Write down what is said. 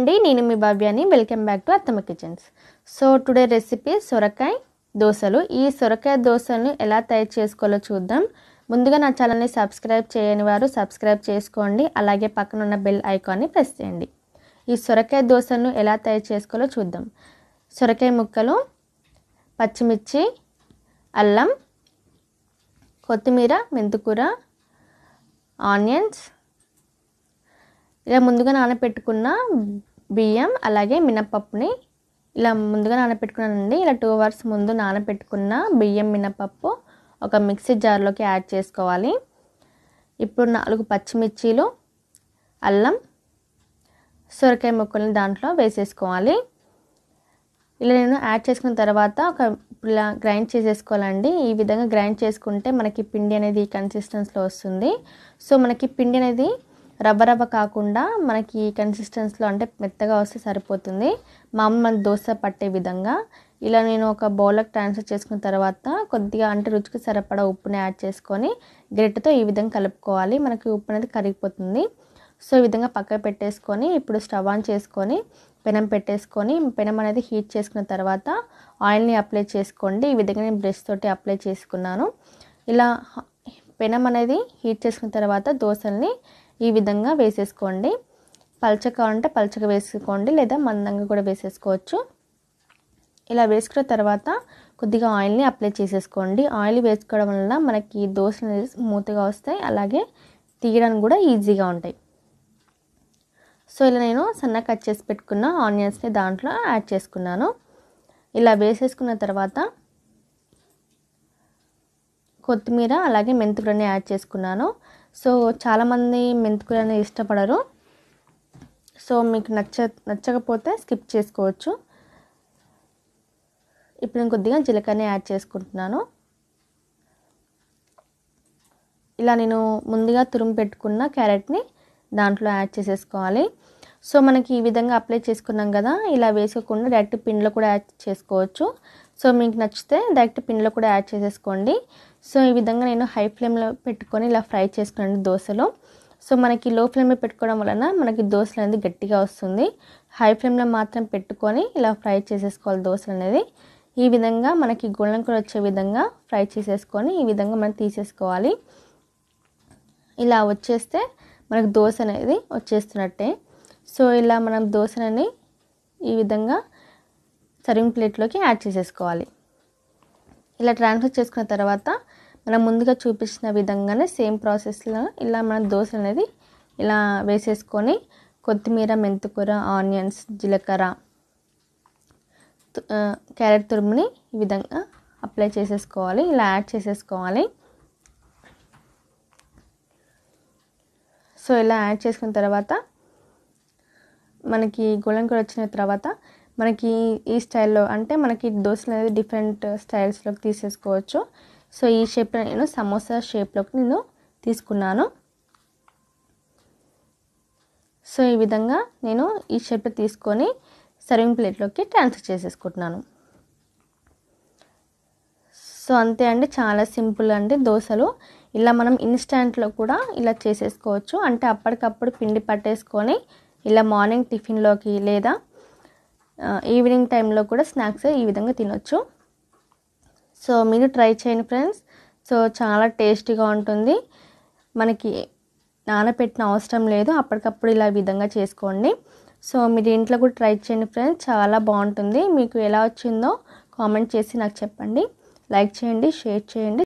అండి, నేను మీ భవ్యాని. Welcome back to అత్తమ్మ కిచెన్స్. సో టుడే రెసిపీ సొరకాయ దోసలు. ఈ సొరకాయ దోసలను ఎలా తయారు చేసుకోవాలో చూద్దాం. ముందుగా నా ఛానల్ని సబ్స్క్రైబ్ చేయని వారు సబ్స్క్రైబ్ చేసుకోండి. అలాగే పక్కన ఉన్న బెల్ ఐకాన్ని ప్రెస్ చేయండి. ఈ సొరకాయ దోసలను ఎలా తయారు చేసుకోవాలో చూద్దాం. సొరకాయ ముక్కలు, పచ్చిమిర్చి, అల్లం, కొత్తిమీర, మెంతికూర, ఆనియన్స్, ఇలా ముందుగా నానబెట్టుకున్న బియ్యం, అలాగే మినపప్పుని ఇలా ముందుగా నానబెట్టుకున్నానండి. ఇలా 2 hours ముందు నానబెట్టుకున్న బియ్యం, మినపప్పు ఒక మిక్సీ జార్లోకి యాడ్ చేసుకోవాలి. ఇప్పుడు 4 పచ్చిమిర్చీలు, అల్లం, సొరకాయ ముక్కల్ని దాంట్లో వేసేసుకోవాలి. ఇలా నేను యాడ్ చేసుకున్న తర్వాత ఇలా గ్రైండ్ చేసేసుకోవాలండి. ఈ విధంగా గ్రైండ్ చేసుకుంటే మనకి పిండి అనేది కన్సిస్టెన్సీలో వస్తుంది. సో మనకి పిండి అనేది రవ్వ కాకుండా మనకి కన్సిస్టెన్సీలో అంటే మెత్తగా వస్తే సరిపోతుంది. మామూలు దోశ పట్టే విధంగా ఇలా నేను ఒక బౌల్లోకి ట్రాన్స్ఫర్ చేసుకున్న తర్వాత కొద్దిగా అంటే రుచికి సరిపడా ఉప్పుని యాడ్ చేసుకొని గరిటెతో ఈ విధంగా కలుపుకోవాలి. మనకి ఉప్పు అనేది కరిగిపోతుంది. సో ఈ విధంగా పక్కకు పెట్టేసుకొని ఇప్పుడు స్టవ్ ఆన్ చేసుకొని పెనం పెట్టేసుకొని పెనం అనేది హీట్ చేసుకున్న తర్వాత ఆయిల్ని అప్లై చేసుకోండి. ఈ విధంగా నేను బ్రష్ తోటి అప్లై చేసుకున్నాను. ఇలా పెనం అనేది హీట్ చేసుకున్న తర్వాత దోశల్ని ఈ విధంగా వేసేసుకోండి. పల్చగా కావాలంటే పల్చగా వేసుకోండి, లేదా మందంగా కూడా వేసేసుకోవచ్చు. ఇలా వేసుకున్న తర్వాత కొద్దిగా ఆయిల్ని అప్లై చేసేసుకోండి. ఆయిల్ వేసుకోవడం వల్ల మనకి దోశలు అనేది స్మూత్గా వస్తాయి, అలాగే తీయడానికి కూడా ఈజీగా ఉంటాయి. సో ఇలా నేను సన్నగా కట్ చేసి పెట్టుకున్న ఆనియన్స్ని దాంట్లో యాడ్ చేసుకున్నాను. ఇలా వేసేసుకున్న తర్వాత కొత్తిమీర అలాగే మెంతికూరని యాడ్ చేసుకున్నాను. సో చాలామంది మెంతికూరని ఇష్టపడరు. సో మీకు నచ్చకపోతే స్కిప్ చేసుకోవచ్చు. ఇప్పుడు నేను కొద్దిగా జీలకర్రని యాడ్ చేసుకుంటున్నాను. ఇలా నేను ముందుగా తురుము పెట్టుకున్న క్యారెట్ని దాంట్లో యాడ్ చేసేసుకోవాలి. సో మనకి ఈ విధంగా అప్లై చేసుకున్నాం కదా, ఇలా వేసుకోకుండా డైరెక్ట్ పిండిలో కూడా యాడ్ చేసుకోవచ్చు. సో మీకు నచ్చితే డైరెక్ట్ పిండిలో కూడా యాడ్ చేసేసుకోండి. సో ఈ విధంగా నేను హై ఫ్లేమ్లో పెట్టుకొని ఇలా ఫ్రై చేసుకున్నాను దోశలో. సో మనకి లో ఫ్లేమ్లో పెట్టుకోవడం వలన మనకి దోశలు అనేది గట్టిగా వస్తుంది. హై ఫ్లేమ్లో మాత్రం పెట్టుకొని ఇలా ఫ్రై చేసేసుకోవాలి దోశలు అనేది. ఈ విధంగా మనకి గోల్డెన్ కలర్ వచ్చే విధంగా ఫ్రై చేసేసుకొని ఈ విధంగా మనం తీసేసుకోవాలి. ఇలా వచ్చేస్తే మనకు దోశ అనేది వచ్చేస్తున్నట్టే. సో ఇలా మనం దోశని ఈ విధంగా సర్వింగ్ ప్లేట్లోకి యాడ్ చేసేసుకోవాలి. ఇలా ట్రాన్స్ఫర్ చేసుకున్న తర్వాత మనం ముందుగా చూపించిన విధంగానే సేమ్ ప్రాసెస్లో ఇలా మనం దోశ అనేది ఇలా వేసేసుకొని కొత్తిమీర, మెంతికూర, ఆనియన్స్, జీలకర్ర, క్యారెట్ తురుముని ఈ విధంగా అప్లై చేసేసుకోవాలి, ఇలా యాడ్ చేసేసుకోవాలి. సో ఇలా యాడ్ చేసుకున్న తర్వాత మనకి గోల్డెన్ కలర్ వచ్చిన తర్వాత మనకి ఈ స్టైల్లో అంటే మనకి దోశలు అనేది డిఫరెంట్ స్టైల్స్లోకి తీసేసుకోవచ్చు. సో ఈ షేప్లో నేను సమోసా షేప్లోకి నేను తీసుకున్నాను. సో ఈ విధంగా నేను ఈ షేప్లో తీసుకొని సర్వింగ్ ప్లేట్లోకి ట్రాన్స్ఫర్ చేసేసుకుంటున్నాను. సో అంతే అండి, చాలా సింపుల్ అండి దోశలు. ఇలా మనం ఇన్స్టెంట్లో కూడా ఇలా చేసేసుకోవచ్చు. అంటే అప్పటికప్పుడు పిండి పట్టేసుకొని ఇలా మార్నింగ్ టిఫిన్లోకి లేదా ఈవినింగ్ టైంలో కూడా స్నాక్స్ ఈ విధంగా తినొచ్చు. సో మీరు ట్రై చేయండి ఫ్రెండ్స్. సో చాలా టేస్టీగా ఉంటుంది. మనకి నానబెట్టిన అవసరం లేదు, అప్పటికప్పుడు ఇలా విధంగా చేసుకోండి. సో మీరు ఇంట్లో కూడా ట్రై చేయండి ఫ్రెండ్స్, చాలా బాగుంటుంది. మీకు ఎలా వచ్చిందో కామెంట్ చేసి నాకు చెప్పండి. లైక్ చేయండి, షేర్ చేయండి.